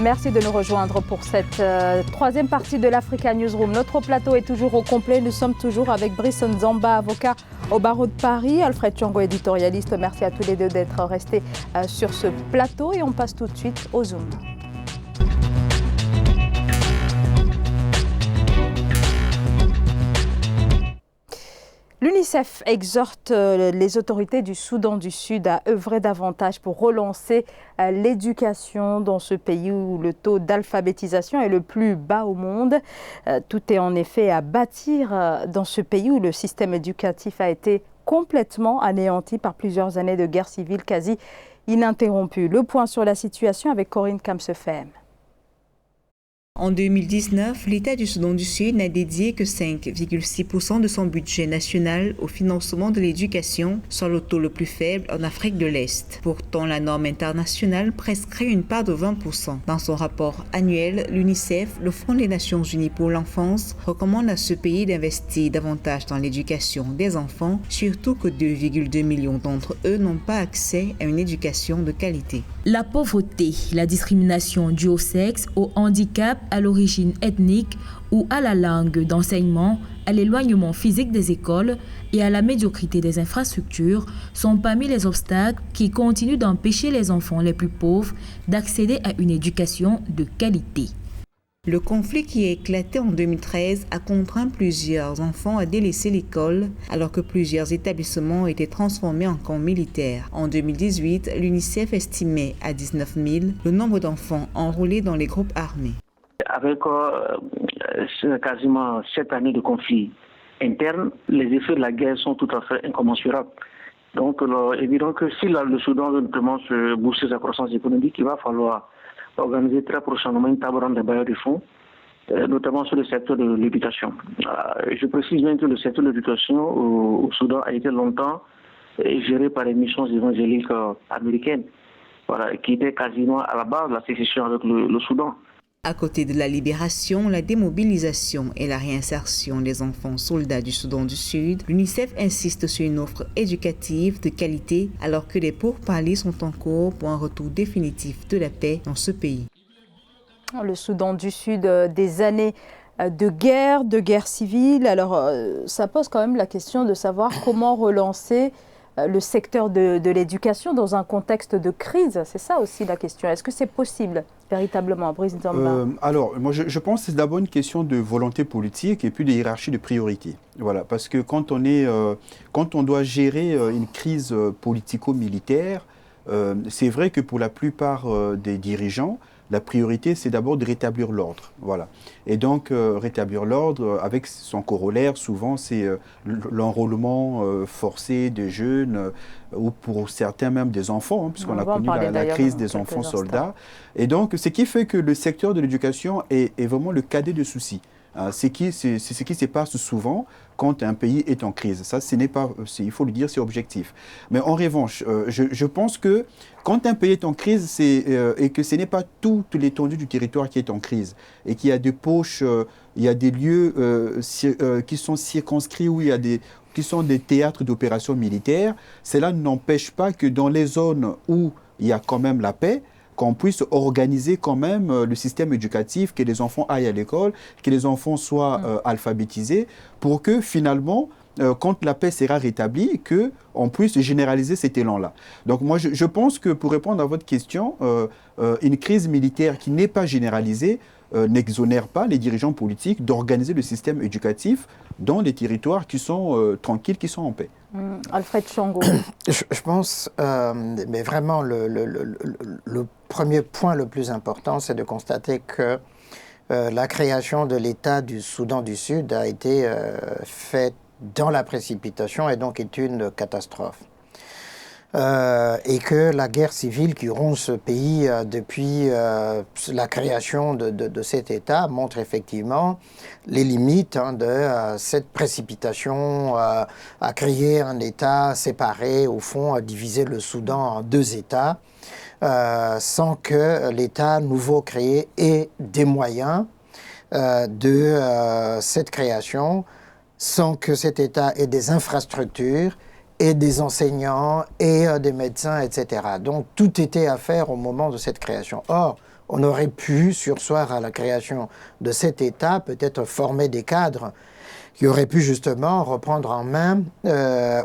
Merci de nous rejoindre pour cette troisième partie de l'Africa Newsroom. Notre plateau est toujours au complet. Nous sommes toujours avec Brice Nzamba, avocat au barreau de Paris, Alfred Tchongo, éditorialiste. Merci à tous les deux d'être restés sur ce plateau et on passe tout de suite au Zoom. L'UNICEF exhorte les autorités du Soudan du Sud à œuvrer davantage pour relancer l'éducation dans ce pays où le taux d'alphabétisation est le plus bas au monde. Tout est en effet à bâtir dans ce pays où le système éducatif a été complètement anéanti par plusieurs années de guerre civile quasi ininterrompue. Le point sur la situation avec Corinne Kamsefem. En 2019, l'État du Soudan du Sud n'a dédié que 5,6% de son budget national au financement de l'éducation, soit le taux le plus faible en Afrique de l'Est. Pourtant, la norme internationale prescrit une part de 20%. Dans son rapport annuel, l'UNICEF, le Fonds des Nations Unies pour l'enfance, recommande à ce pays d'investir davantage dans l'éducation des enfants, surtout que 2,2 millions d'entre eux n'ont pas accès à une éducation de qualité. La pauvreté, la discrimination due au sexe, au handicap, à l'origine ethnique ou à la langue d'enseignement, à l'éloignement physique des écoles et à la médiocrité des infrastructures sont parmi les obstacles qui continuent d'empêcher les enfants les plus pauvres d'accéder à une éducation de qualité. Le conflit qui a éclaté en 2013 a contraint plusieurs enfants à délaisser l'école alors que plusieurs établissements ont été transformés en camps militaires. En 2018, l'UNICEF estimait à 19 000 le nombre d'enfants enrôlés dans les groupes armés. Avec quasiment 7 années de conflit interne, les effets de la guerre sont tout à fait incommensurables. Donc, évident que si le Soudan veut notamment se booster sa croissance économique, il va falloir organiser très prochainement une table ronde des bailleurs de fonds, notamment sur le secteur de l'éducation. Je précise bien que le secteur de l'éducation au Soudan a été longtemps géré par les missions évangéliques américaines, qui étaient quasiment à la base de la sécession avec le Soudan. À côté de la libération, la démobilisation et la réinsertion des enfants soldats du Soudan du Sud, l'UNICEF insiste sur une offre éducative de qualité alors que des pourparlers sont en cours pour un retour définitif de la paix dans ce pays. Le Soudan du Sud, des années de guerre civile. Alors, ça pose quand même la question de savoir comment relancer le secteur de l'éducation dans un contexte de crise. C'est ça aussi la question. Est-ce que c'est possible véritablement, Brice Nzamba? Alors, moi, je pense que c'est d'abord une question de volonté politique et puis de hiérarchie de priorité. Voilà, parce que quand on doit gérer une crise politico-militaire, c'est vrai que pour la plupart des dirigeants, la priorité, c'est d'abord de rétablir l'ordre. Voilà. Et donc, rétablir l'ordre, avec son corollaire, souvent, c'est l'enrôlement forcé des jeunes, ou pour certains même des enfants, hein, puisqu'on a connu la crise des enfants soldats. Et donc, ce qui fait que le secteur de l'éducation est vraiment le cadet de soucis. C'est ce qui se passe souvent quand un pays est en crise. Ça, ce n'est pas, il faut le dire, c'est objectif. Mais en revanche, je pense que quand un pays est en crise, et que ce n'est pas toute l'étendue du territoire qui est en crise, et qu'il y a des poches, il y a des lieux qui sont circonscrits, où il y a qui sont des théâtres d'opérations militaires, cela n'empêche pas que dans les zones où il y a quand même la paix, qu'on puisse organiser quand même le système éducatif, que les enfants aillent à l'école, que les enfants soient alphabétisés, pour que finalement, quand la paix sera rétablie, qu'on puisse généraliser cet élan-là. Donc moi, je pense que pour répondre à votre question, une crise militaire qui n'est pas généralisée n'exonère pas les dirigeants politiques d'organiser le système éducatif dans les territoires qui sont tranquilles, qui sont en paix. Alfred Tchongo. Je pense, mais vraiment, le premier point le plus important, c'est de constater que la création de l'État du Soudan du Sud a été faite dans la précipitation et donc est une catastrophe. Et que la guerre civile qui ronge ce pays depuis la création de cet État montre effectivement les limites de cette précipitation à créer un État séparé, au fond, à diviser le Soudan en 2 États, sans que l'État nouveau créé ait des moyens de cette création, sans que cet État ait des infrastructures et des enseignants et des médecins, etc. Donc tout était à faire au moment de cette création. Or, on aurait pu surseoir à la création de cet État, peut-être former des cadres qui auraient pu justement reprendre en main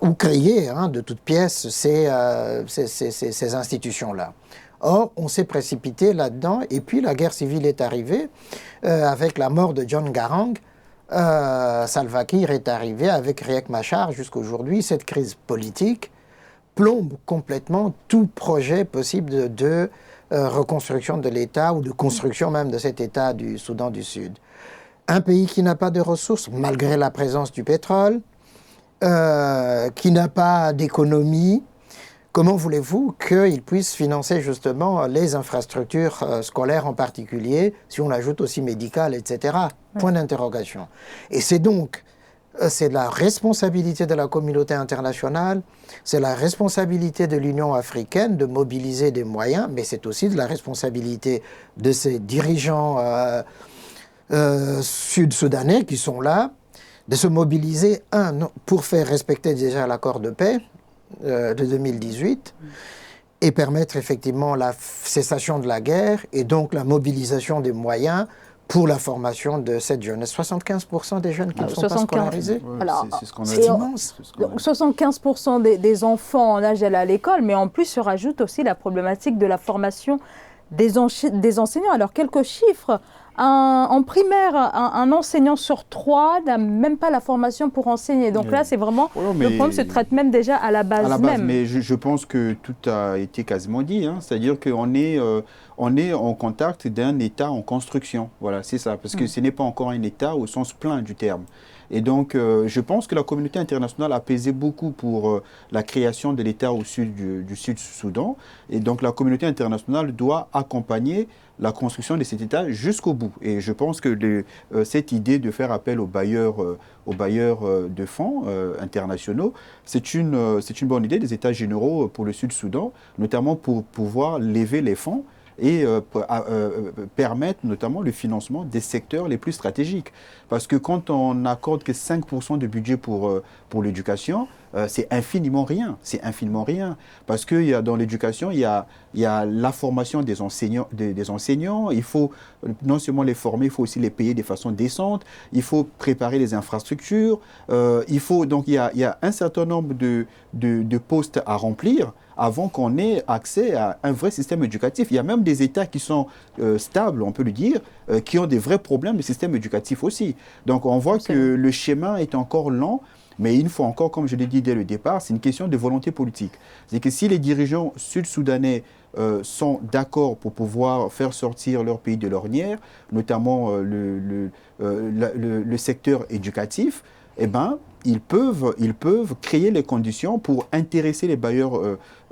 ou créer de toutes pièces ces institutions-là. Or, on s'est précipité là-dedans et puis la guerre civile est arrivée avec la mort de John Garang. Salva Kiir est arrivé avec Riek Machar jusqu'à aujourd'hui. Cette crise politique plombe complètement tout projet possible de reconstruction de l'État ou de construction même de cet État du Soudan du Sud. Un pays qui n'a pas de ressources, malgré la présence du pétrole, qui n'a pas d'économie, comment voulez-vous qu'il puisse financer justement les infrastructures scolaires en particulier, si on ajoute aussi médicales, etc. Point d'interrogation. Et c'est donc c'est la responsabilité de la communauté internationale, c'est la responsabilité de l'Union africaine de mobiliser des moyens, mais c'est aussi de la responsabilité de ces dirigeants sud-soudanais qui sont là, de se mobiliser, pour faire respecter déjà l'accord de paix de 2018 et permettre effectivement la cessation de la guerre et donc la mobilisation des moyens pour la formation de cette jeunesse. 75% des jeunes qui ne sont pas scolarisés. C'est immense. Donc 75% des enfants en âge d'aller à l'école, mais en plus se rajoute aussi la problématique de la formation des enseignants. Alors quelques chiffres. En primaire, un enseignant sur 3 n'a même pas la formation pour enseigner. Donc là, c'est vraiment, le problème se traite même déjà à la base même. Mais je pense que tout a été quasiment dit. C'est-à-dire qu'on est, on est en contact d'un État en construction. Voilà, c'est ça. Parce que ce n'est pas encore un État au sens plein du terme. Et donc, je pense que la communauté internationale a pesé beaucoup pour la création de l'État au sud du Sud-Soudan. Et donc, la communauté internationale doit accompagner la construction de cet État jusqu'au bout. Et je pense que cette idée de faire appel aux bailleurs de fonds internationaux, c'est une bonne idée des États généraux pour le Sud-Soudan, notamment pour pouvoir lever les fonds et permettre notamment le financement des secteurs les plus stratégiques. Parce que quand on n'accorde que 5% de budget pour l'éducation, c'est infiniment rien. C'est infiniment rien. Parce que dans l'éducation, il y a la formation des enseignants. Il faut non seulement les former, il faut aussi les payer de façon décente. Il faut préparer les infrastructures. Donc il y a un certain nombre de postes à remplir avant qu'on ait accès à un vrai système éducatif. Il y a même des États qui sont stables, on peut le dire, qui ont des vrais problèmes de système éducatif aussi. Donc on voit que le schéma est encore lent, mais il faut encore, comme je l'ai dit dès le départ, c'est une question de volonté politique. C'est que si les dirigeants sud-soudanais sont d'accord pour pouvoir faire sortir leur pays de l'ornière, notamment le secteur éducatif, eh ben, ils peuvent créer les conditions pour intéresser les bailleurs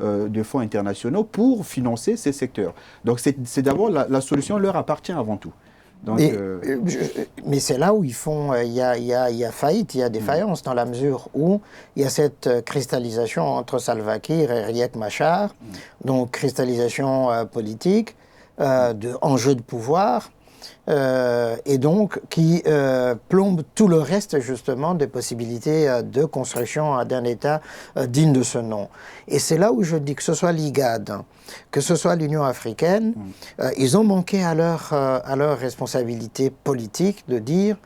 de fonds internationaux pour financer ces secteurs. Donc c'est d'abord la solution leur appartient avant tout. Donc, mais c'est là où il y a faillite, il y a défaillance dans la mesure où il y a cette cristallisation entre Salva Kiir et Riek Machar, donc cristallisation politique, enjeu de pouvoir. Et donc qui plombe tout le reste justement des possibilités de construction d'un État digne de ce nom. Et c'est là où je dis que ce soit l'IGAD, que ce soit l'Union africaine, ils ont manqué à leur responsabilité politique de dire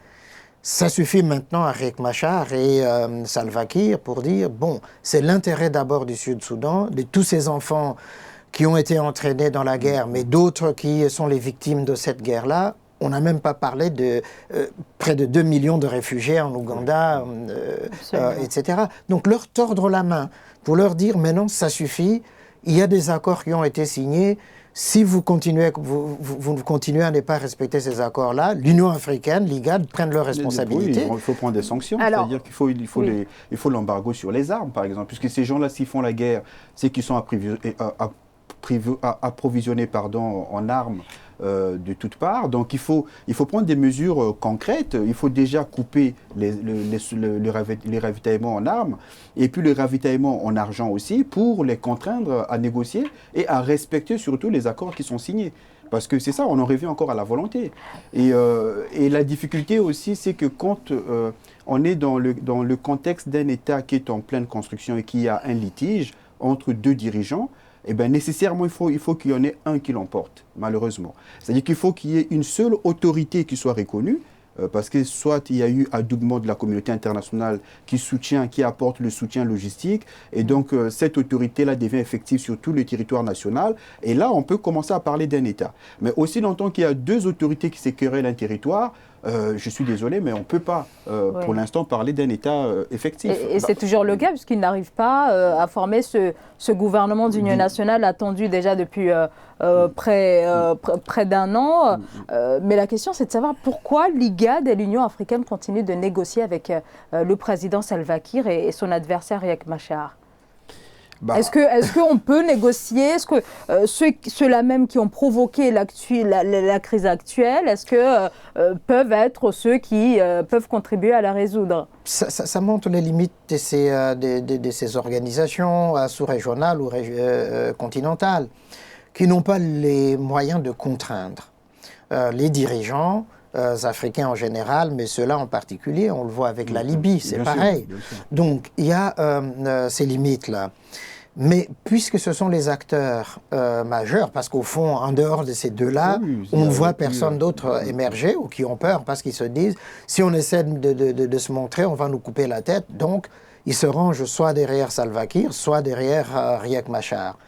ça suffit maintenant à Riek Machar et Salva Kiir pour dire bon, c'est l'intérêt d'abord du Sud-Soudan, de tous ces enfants qui ont été entraînés dans la guerre, mais d'autres qui sont les victimes de cette guerre-là. On n'a même pas parlé de près de 2 millions de réfugiés en Ouganda, etc. Donc leur tordre la main pour leur dire maintenant ça suffit, il y a des accords qui ont été signés, si vous continuez à ne pas respecter ces accords-là, l'Union africaine, l'IGAD, prennent leurs responsabilités. Oui, il faut prendre des sanctions, c'est-à-dire qu'il faut l'embargo sur les armes, par exemple, puisque ces gens-là, s'ils font la guerre, c'est qu'ils sont approvisionnés en armes de toutes parts. Donc il faut prendre des mesures concrètes. Il faut déjà couper les ravitaillements en armes et puis le ravitaillement en argent aussi pour les contraindre à négocier et à respecter surtout les accords qui sont signés. Parce que c'est ça, on en revient encore à la volonté. Et la difficulté aussi, c'est que quand on est dans le contexte d'un État qui est en pleine construction et qui a un litige entre deux dirigeants, eh bien, nécessairement, il faut qu'il y en ait un qui l'emporte, malheureusement. C'est-à-dire qu'il faut qu'il y ait une seule autorité qui soit reconnue, parce que soit il y a eu adoubement de la communauté internationale qui apporte le soutien logistique, et donc cette autorité-là devient effective sur tout le territoire national, et là, on peut commencer à parler d'un État. Mais aussi longtemps qu'il y a deux autorités qui se querellent un territoire, je suis désolé, mais on ne peut pas, pour l'instant, parler d'un État effectif. Et c'est toujours le cas, puisqu'ils n'arrivent pas à former ce gouvernement d'union nationale attendu déjà depuis près d'un an. Mais la question, c'est de savoir pourquoi l'IGAD et l'Union africaine continuent de négocier avec le président Salva Kiir et son adversaire Riek Machar. Est-ce qu'on peut négocier? Est-ce que ceux-là même qui ont provoqué la crise actuelle, est-ce que peuvent être ceux qui peuvent contribuer à la résoudre? Ça montre les limites de ces organisations sous-régionales ou continentales qui n'ont pas les moyens de contraindre les dirigeants africains en général, mais ceux-là en particulier. On le voit avec la Libye, c'est pareil. Donc il y a ces limites-là. Mais puisque ce sont les acteurs majeurs, parce qu'au fond, en dehors de ces deux-là, on ne voit personne d'autre émerger ou qui ont peur parce qu'ils se disent, si on essaie de se montrer, on va nous couper la tête. Donc, ils se rangent soit derrière Salva Kiir, soit derrière Riek Machar.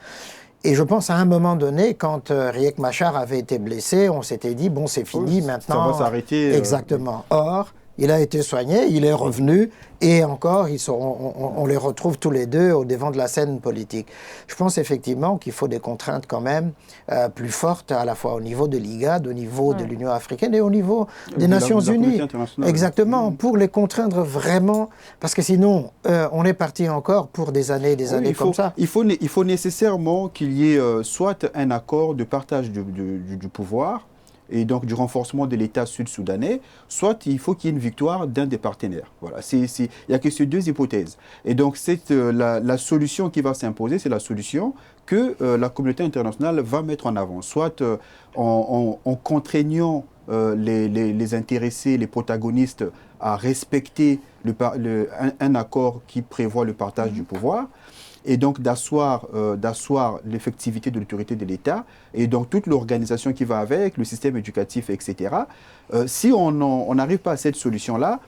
Et je pense à un moment donné, quand Riek Machar avait été blessé, on s'était dit, bon, c'est fini, maintenant. Ça va s'arrêter. Exactement. Or, il a été soigné, il est revenu, et encore, on les retrouve tous les deux au devant de la scène politique. Je pense effectivement qu'il faut des contraintes quand même plus fortes, à la fois au niveau de l'IGAD, au niveau de l'Union africaine et au niveau des Nations Unies. Exactement, pour les contraindre vraiment, parce que sinon, on est parti encore pour des années et des années comme ça. Il faut nécessairement qu'il y ait soit un accord de partage du pouvoir, et donc du renforcement de l'État sud-soudanais, soit il faut qu'il y ait une victoire d'un des partenaires. Voilà, il n'y a que ces deux hypothèses. Et donc la solution qui va s'imposer, c'est la solution que la communauté internationale va mettre en avant, soit en contraignant les intéressés, les protagonistes à respecter un accord qui prévoit le partage du pouvoir, et donc d'asseoir l'effectivité de l'autorité de l'État, et donc toute l'organisation qui va avec, le système éducatif, etc. Si on n'arrive pas à cette solution-là,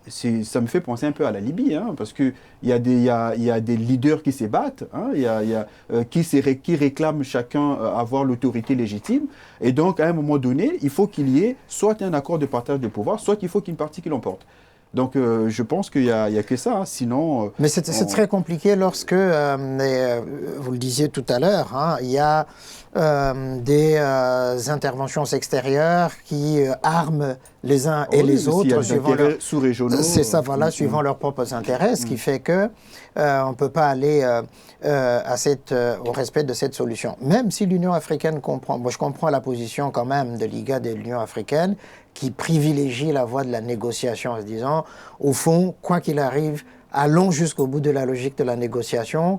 ça me fait penser un peu à la Libye, hein, parce qu'il y a des leaders qui se battent, hein, qui réclament chacun avoir l'autorité légitime, et donc à un moment donné, il faut qu'il y ait soit un accord de partage de pouvoir, soit il faut qu'il y ait une partie qui l'emporte. Donc je pense qu'il n'y a que ça, hein, sinon... Mais c'est très compliqué lorsque, vous le disiez tout à l'heure, hein, il y a des interventions extérieures qui arment les uns et les autres suivant sous-régionaux. C'est ça, voilà, suivant leurs propres intérêts, ce qui fait que on ne peut pas aller au respect de cette solution. Même si l'Union africaine comprend, moi je comprends la position quand même de l'IGAD et de l'Union africaine, qui privilégie la voie de la négociation en se disant, au fond, quoi qu'il arrive, allons jusqu'au bout de la logique de la négociation,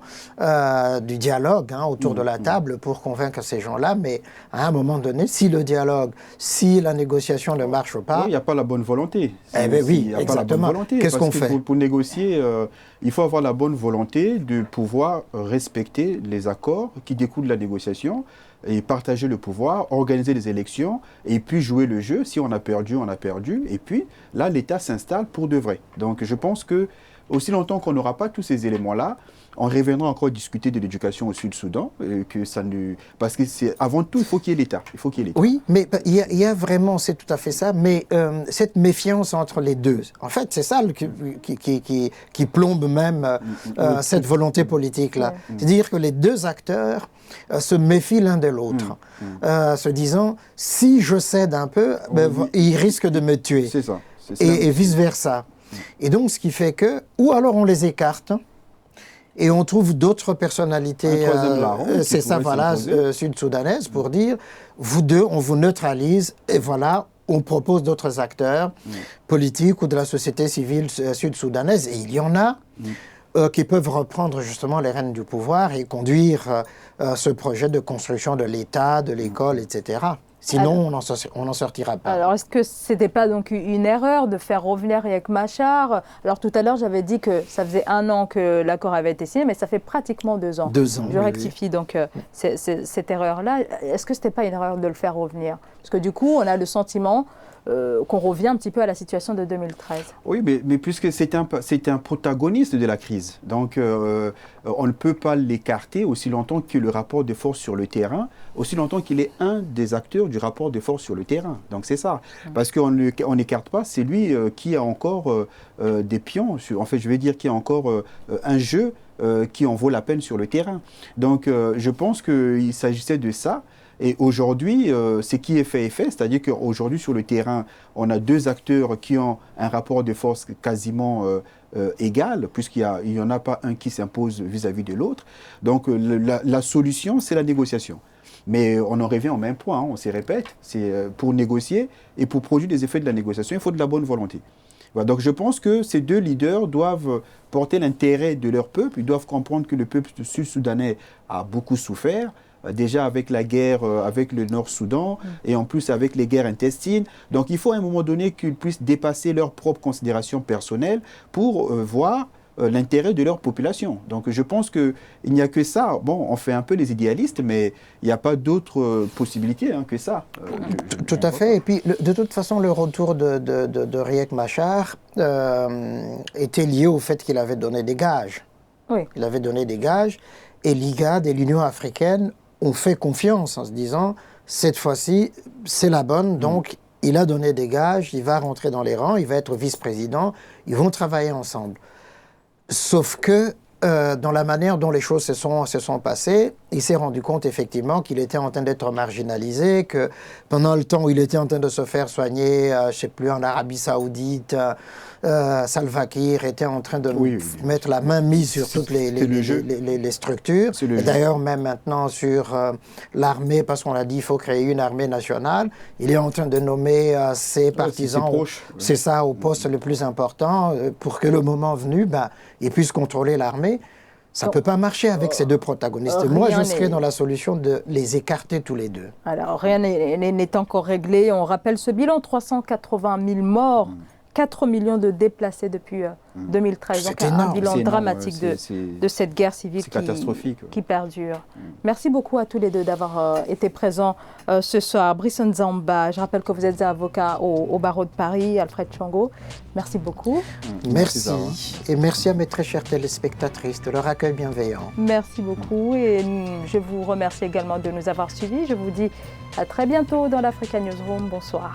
du dialogue autour de la table pour convaincre ces gens-là. Mais à un moment donné, si le dialogue, si la négociation ne marche pas... Il n'y a pas la bonne volonté. Oui, exactement. Qu'est-ce qu'on fait? Pour négocier, il faut avoir la bonne volonté de pouvoir respecter les accords qui découlent de la négociation et partager le pouvoir, organiser les élections et puis jouer le jeu. Si on a perdu, on a perdu. Et puis là, l'État s'installe pour de vrai. Donc je pense que aussi longtemps qu'on n'aura pas tous ces éléments-là, on reviendra encore discuter de l'éducation au Sud-Soudan, parce que avant tout, il faut qu'il y ait l'État. Oui, mais il y a vraiment, c'est tout à fait ça, mais cette méfiance entre les deux, en fait, c'est ça qui plombe même cette volonté politique-là. C'est-à-dire que les deux acteurs se méfient l'un de l'autre, se disant, si je cède un peu, il risque de me tuer. C'est ça. Et vice-versa. Et donc, ce qui fait que, ou alors on les écarte, et on trouve d'autres personnalités, c'est ça, voilà, sud-soudanaises, pour dire, vous deux, on vous neutralise, et voilà, on propose d'autres acteurs politiques ou de la société civile sud-soudanaise, et il y en a qui peuvent reprendre justement les rênes du pouvoir et conduire ce projet de construction de l'État, de l'école, etc. Sinon, on n'en sortira pas. Alors, est-ce que ce n'était pas donc une erreur de faire revenir Riek Machar? Alors, tout à l'heure, j'avais dit que ça faisait 1 an que l'accord avait été signé, mais ça fait pratiquement 2 ans. 2 ans, Je rectifie donc cette erreur-là. Est-ce que ce n'était pas une erreur de le faire revenir? Parce que du coup, on a le sentiment qu'on revient un petit peu à la situation de 2013. Oui, mais puisque c'est un protagoniste de la crise, donc on ne peut pas l'écarter aussi longtemps que le rapport de force sur le terrain, aussi longtemps qu'il est un des acteurs du rapport de force sur le terrain. Donc c'est ça. Parce qu'on n'écarte pas, c'est lui qui a encore des pions, en fait je vais dire qu'il y a encore un jeu qui en vaut la peine sur le terrain. Donc je pense qu'il s'agissait de ça. Et aujourd'hui, ce qui est fait est fait, c'est-à-dire qu'aujourd'hui sur le terrain, on a 2 acteurs qui ont un rapport de force quasiment égal, puisqu'il n'y en a pas un qui s'impose vis-à-vis de l'autre. Donc la solution, c'est la négociation. Mais on en revient au même point, hein, on se répète, c'est pour négocier et pour produire des effets de la négociation, il faut de la bonne volonté. Voilà, donc je pense que ces 2 leaders doivent porter l'intérêt de leur peuple, ils doivent comprendre que le peuple sud-soudanais a beaucoup souffert, déjà avec la guerre avec le Nord-Soudan et en plus avec les guerres intestines. Donc il faut à un moment donné qu'ils puissent dépasser leurs propres considérations personnelles pour voir l'intérêt de leur population. Donc je pense qu'il n'y a que ça. Bon, on fait un peu les idéalistes, mais il n'y a pas d'autre possibilité que ça. Tout à fait. Et puis, de toute façon, le retour de Riek Machar était lié au fait qu'il avait donné des gages. Oui. Il avait donné des gages et l'IGAD et l'Union africaine ont fait confiance en se disant, cette fois-ci, c'est la bonne, donc il a donné des gages, il va rentrer dans les rangs, il va être vice-président, ils vont travailler ensemble. Sauf que, dans la manière dont les choses se sont passées, il s'est rendu compte effectivement qu'il était en train d'être marginalisé, que pendant le temps où il était en train de se faire soigner, je ne sais plus, en Arabie Saoudite, Salva Kiir était en train de mettre la main mise sur toutes les structures. Et d'ailleurs, même maintenant sur l'armée, parce qu'on a dit qu'il faut créer une armée nationale, il est en train de nommer ses partisans, c'est ça, au poste le plus important, pour que le moment venu, ils puissent contrôler l'armée. Ça ne peut pas marcher avec ces 2 protagonistes. Moi, je serais dans la solution de les écarter tous les 2. Alors, rien n'est encore réglé. On rappelle ce bilan, 380 000 morts, 4 millions de déplacés depuis 2013. Donc un bilan dramatique de cette guerre civile qui perdure. Merci beaucoup à tous les 2 d'avoir été présents ce soir. Brice Nzamba, je rappelle que vous êtes avocat au barreau de Paris, Alfred Tchongo. Merci beaucoup. Merci. Et merci à mes très chères téléspectatrices de leur accueil bienveillant. Merci beaucoup. Et je vous remercie également de nous avoir suivis. Je vous dis à très bientôt dans l'Africa Newsroom. Bonsoir.